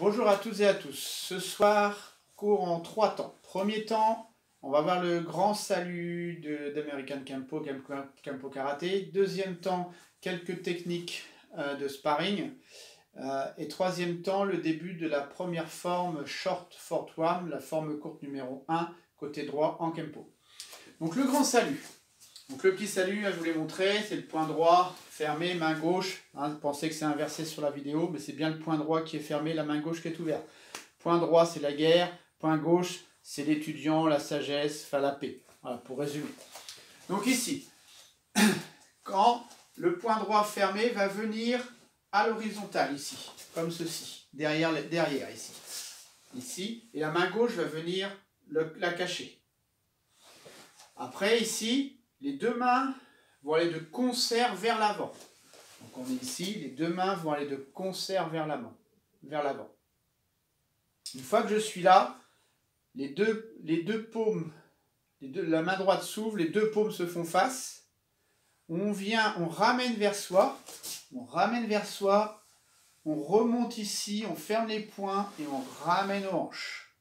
Bonjour à toutes et à tous. Ce soir, cours en 3 temps. Premier temps, on va voir le grand salut d'American Kempo, Kempo Karaté. Deuxième temps, quelques techniques de sparring. Et troisième temps, le début de la première forme Short Footwork, la forme courte numéro 1, côté droit en Kempo. Donc le grand salut. Donc le petit salut, je vous l'ai montré, c'est le point droit fermé, main gauche. Vous pensez que c'est inversé sur la vidéo, mais c'est bien le point droit qui est fermé, la main gauche qui est ouverte. Point droit, c'est la guerre. Point gauche, c'est l'étudiant, la sagesse, enfin la paix. Voilà, pour résumer. Donc ici, quand le point droit fermé va venir à l'horizontale, ici, comme ceci, derrière ici. Ici, et la main gauche va venir la cacher. Après, ici, les deux mains vont aller de concert vers l'avant. Donc on est ici, les deux mains vont aller de concert vers l'avant. Une fois que je suis là, les deux paumes, la main droite s'ouvre, les deux paumes se font face. On ramène vers soi, on remonte ici, on ferme les poings et on ramène aux hanches.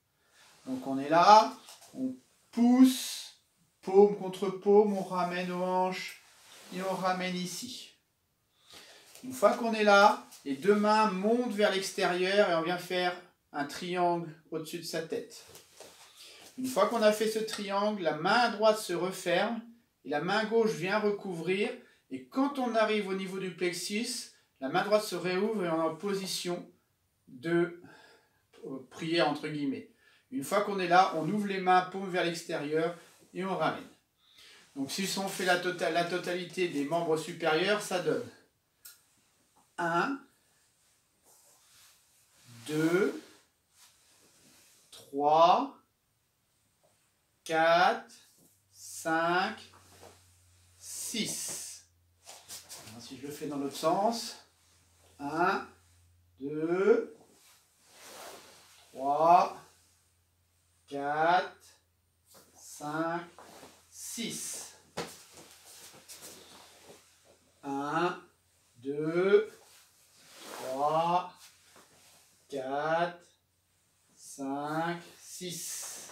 Donc on est là, on pousse, paume contre paume, on ramène aux hanches et on ramène ici. Une fois qu'on est là, les deux mains montent vers l'extérieur et on vient faire un triangle au-dessus de sa tête. Une fois qu'on a fait ce triangle, la main droite se referme et la main gauche vient recouvrir. Et quand on arrive au niveau du plexus, la main droite se réouvre et on est en position de prière entre guillemets. Une fois qu'on est là, on ouvre les mains, paume vers l'extérieur et on ramène. Donc si on fait la totalité des membres supérieurs, ça donne 1, 2, 3, 4, 5, 6. Alors, si je le fais dans l'autre sens, 1, 2, 3, 4, 5, 6. 1, 2, 3, 4, 5, 6.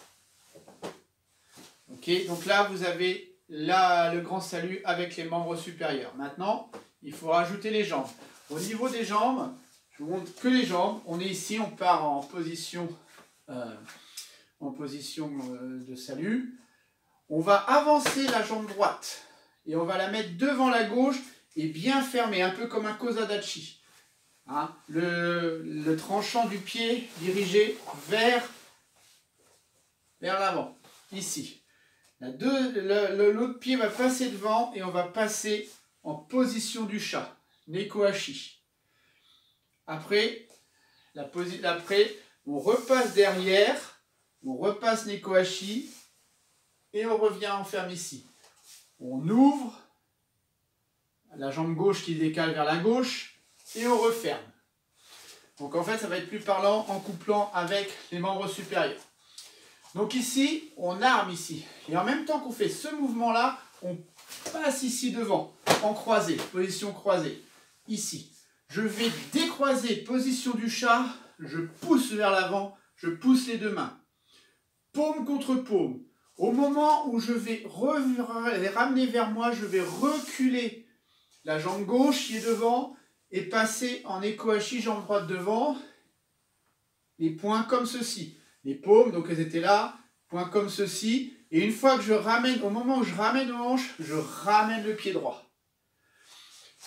Ok, donc là vous avez le grand salut avec les membres supérieurs. Maintenant, il faut rajouter les jambes. Au niveau des jambes, je vous montre que les jambes. On est ici, on part en position de salut. On va avancer la jambe droite et on va la mettre devant la gauche et bien fermer, un peu comme un kozadachi. Hein, le tranchant du pied dirigé vers l'avant, ici. L'autre pied va passer devant et on va passer en position du chat, Nekohashi. Après, on repasse derrière, on repasse Nekohashi et on revient, on ferme ici. On ouvre la jambe gauche qui décale vers la gauche et on referme. Donc en fait, ça va être plus parlant en couplant avec les membres supérieurs. Donc ici, on arme ici. Et en même temps qu'on fait ce mouvement-là, on passe ici devant, en croisé, position croisée. Ici. Je vais décroiser, position du chat, je pousse vers l'avant, je pousse les deux mains. Paume contre paume. Au moment où je vais les ramener vers moi, je vais reculer la jambe gauche qui est devant et passer en Nekohashi, jambe droite devant. Les poings comme ceci. Les paumes, donc elles étaient là, points comme ceci. Et une fois que je ramène, au moment où je ramène aux hanches, je ramène le pied droit.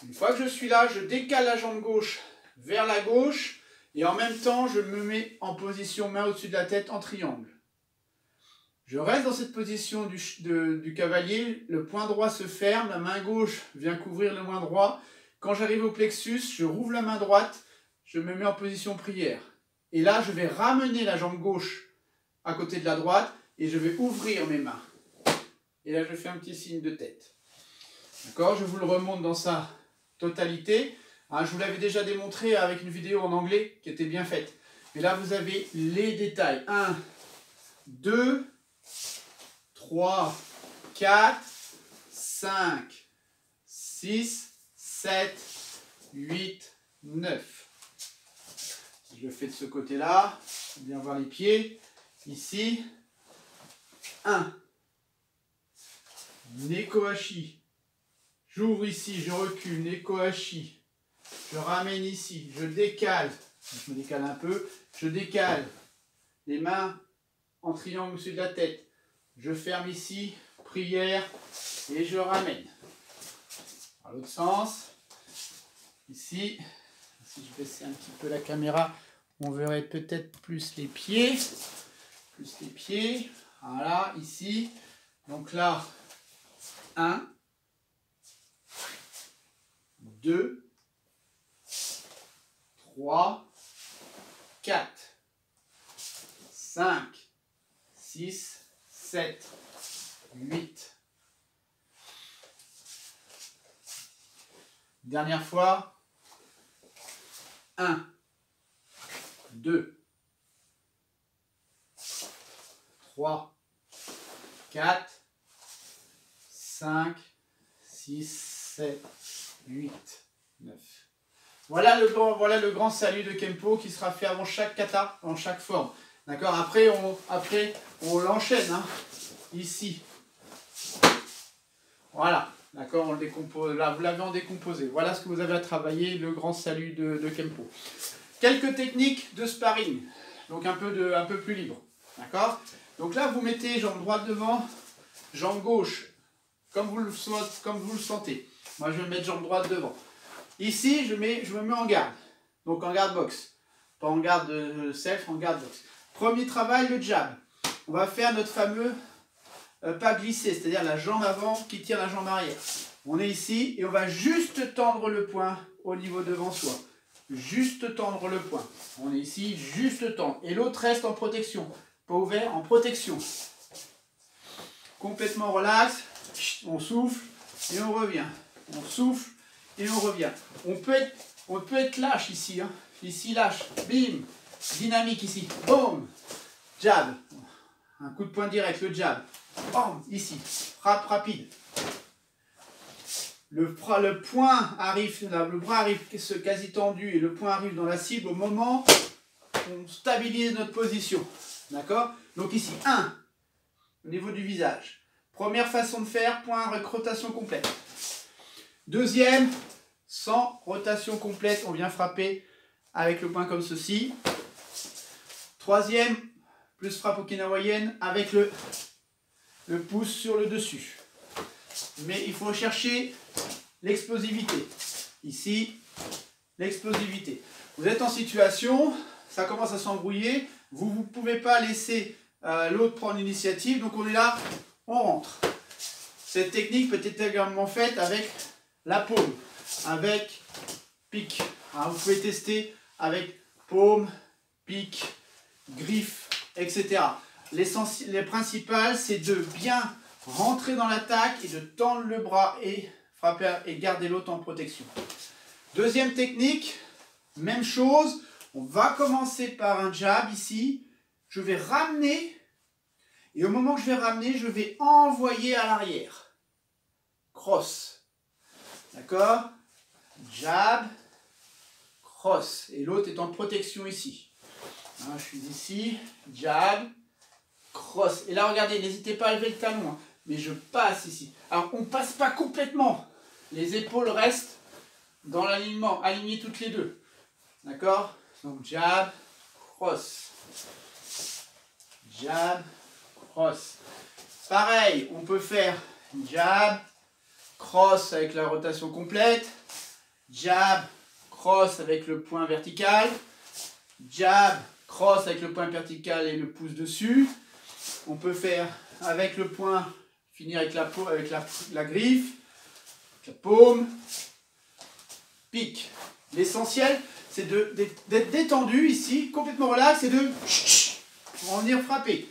Une fois que je suis là, je décale la jambe gauche vers la gauche. Et en même temps, je me mets en position main au-dessus de la tête en triangle. Je reste dans cette position du cavalier. Le poing droit se ferme, la main gauche vient couvrir le poing droit. Quand j'arrive au plexus, je rouvre la main droite, je me mets en position prière. Et là, je vais ramener la jambe gauche à côté de la droite et je vais ouvrir mes mains. Et là, je fais un petit signe de tête. D'accord? Je vous le remonte dans sa totalité. Hein, je vous l'avais déjà démontré avec une vidéo en anglais qui était bien faite. Mais là, vous avez les détails. 1, 2, 3, 4, 5, 6, 7, 8, 9. Si je fais de ce côté-là. Bien voir les pieds. Ici. 1. Neko hachi. J'ouvre ici, je recule. Neko hachi. Je ramène ici. Je décale. Je me décale un peu. Je décale. Les mains en triangle au-dessus de la tête. Je ferme ici. Prière. Et je ramène. Dans l'autre sens. Ici. Si je baissais un petit peu la caméra, on verrait peut-être plus les pieds. Plus les pieds. Voilà, ici. Donc là, 1, 2, 3, 4, 5, 6, 7, 8. Dernière fois. 1, 2, 3, 4, 5, 6, 7, 8, 9. Voilà le grand salut de Kempo qui sera fait avant chaque kata, en chaque forme. D'accord. Après, on l'enchaîne. Hein, ici. Voilà. D'accord, on le décompose. Là, vous l'avez en décomposé. Voilà ce que vous avez à travailler, le grand salut de Kempo. Quelques techniques de sparring. Donc un peu plus libre. D'accord. Donc là, vous mettez jambe droite devant, jambe gauche, comme vous le sentez. Moi, je vais mettre jambe droite devant. Ici, je me mets en garde. Donc en garde box. Pas en garde self, en garde box. Premier travail, le jab. On va faire notre fameux pas glisser, c'est-à-dire la jambe avant qui tire la jambe arrière. On est ici et on va juste tendre le poing au niveau devant soi. Juste tendre le poing. On est ici, juste tendre. Et l'autre reste en protection. Pas ouvert, en protection. Complètement relax. On souffle et on revient. On souffle et on revient. On peut être lâche ici. Hein. Ici, lâche. Bim. Dynamique ici. Boum. Jab. Un coup de poing direct, le jab. Bam. Ici. Frappe rapide. Le poing arrive, le bras arrive quasi tendu et le poing arrive dans la cible au moment où on stabilise notre position. D'accord? Donc ici, 1, au niveau du visage. Première façon de faire, point avec rotation complète. Deuxième, sans rotation complète, on vient frapper avec le poing comme ceci. Troisième, plus frappe okinawaïenne avec le pouce sur le dessus. Mais il faut chercher l'explosivité. Ici, l'explosivité. Vous êtes en situation, ça commence à s'embrouiller, vous ne pouvez pas laisser l'autre prendre l'initiative, donc on est là, on rentre. Cette technique peut être également faite avec la paume, avec pique. Alors, vous pouvez tester avec paume, pique, griffe, etc. Les principales, c'est de bien rentrer dans l'attaque et de tendre le bras et frapper et garder l'autre en protection. Deuxième technique, même chose. On va commencer par un jab ici. Je vais ramener et au moment que je vais ramener, je vais envoyer à l'arrière. Cross. D'accord? Jab, cross. Et l'autre est en protection ici. Hein, je suis ici, jab, cross. Et là, regardez, n'hésitez pas à lever le talon. Hein, mais je passe ici. Alors, on ne passe pas complètement. Les épaules restent dans l'alignement, alignées toutes les deux. D'accord? Donc, jab, cross. Jab, cross. Pareil, on peut faire jab, cross avec la rotation complète. Jab, cross avec le poing vertical. Jab, cross avec le poing vertical et le pouce dessus. On peut faire avec le poing, finir avec la griffe, la paume, pique. L'essentiel, c'est d'être détendu ici, complètement relax, et de venir frapper.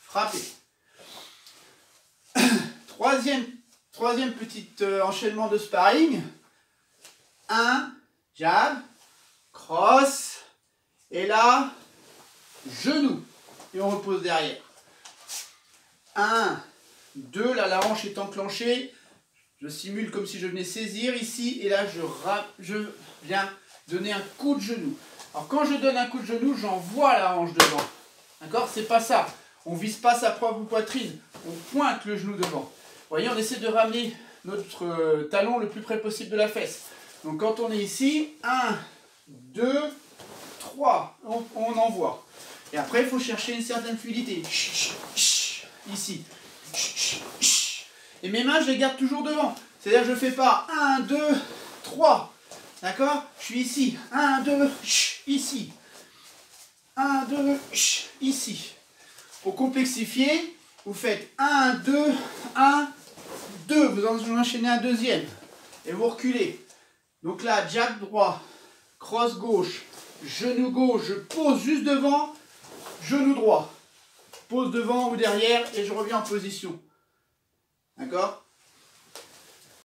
Frapper. Troisième petit enchaînement de sparring. 1, jab, cross, et là, genou, et on repose derrière. 1, 2, là la hanche est enclenchée, je simule comme si je venais saisir ici, et là je viens donner un coup de genou. Alors quand je donne un coup de genou, j'envoie la hanche devant. D'accord? C'est pas ça. On vise pas sa propre poitrine. On pointe le genou devant. Vous voyez, on essaie de ramener notre talon le plus près possible de la fesse. Donc quand on est ici, 1, 2, 3, on envoie. Et après, il faut chercher une certaine fluidité. Ici. Et mes mains, je les garde toujours devant. C'est-à-dire que je ne fais pas 1, 2, 3. D'accord? Je suis ici. 1, 2, ici. 1, 2, ici. Pour complexifier, vous faites 1, 2, 1, 2. Vous en enchaînez un deuxième. Et vous reculez. Donc là, jab droit, crosse gauche, genou gauche, je pose juste devant, genou droit. Pose devant ou derrière et je reviens en position. D'accord?